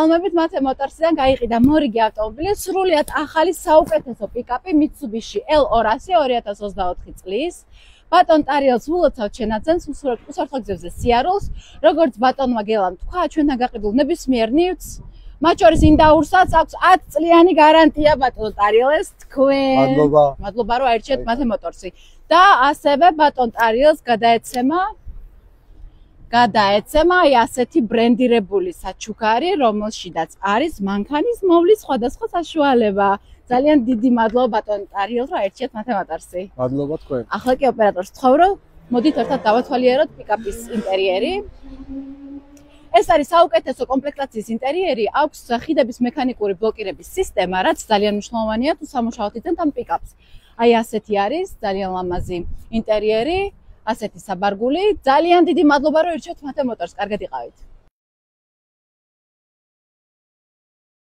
ალბათ მათე მოტორსიდან გაიყიდა მორიგი ავტომობილი, სრულიად ახალი საუკეთესო პიკაპი Mitsubishi L200 2024 წლის. ბატონ ტარიელს ულოცავ ჩენაძენს უსაფრთხო გზებზე სიარულს, როგორც ბატონმა გელამ თქვა, ჩვენთან გაყიდულ ნებისმიერ ნივთს, მათ შორის ინდაურსაც აქვს 10 წლიანი გარანტია ბატონ ტარიელს თქვენ. მადლობა რომ აირჩიეთ მათე მოტორსი. და ასევე ბატონ ტარიელს გადაეცემა აი ასეთი ბრენდირებული საჩუქარი, რომელშიდაც არის მანქანის მოვლის სხვადასხვა საშუალება. ძალიან დიდი მადლობა ბატონ ტარიელს, რომ აირჩიეთ მათე მოტორსი. მადლობა თქვენ. ახლა კი ოპერატორს ვთხოვრო, მოდით ერთად დავათვალიეროთ პიკაპის ინტერიერი. ეს არის საუკეთესო კომპლექტაციის ინტერიერი, აქვს ხიდების მექანიკური ბლოკირების სისტემა, რაც ძალიან მნიშვნელოვანია თუ სამუშაოთ იძენთ ამ პიკაპს. აი ასეთი არის ძალიან ლამაზი ინტერიერი, ასეთი საბარგული. ძალიან დიდი მადლობა რომ ირჩევთ მათე მოტორს. კარგად იყავით.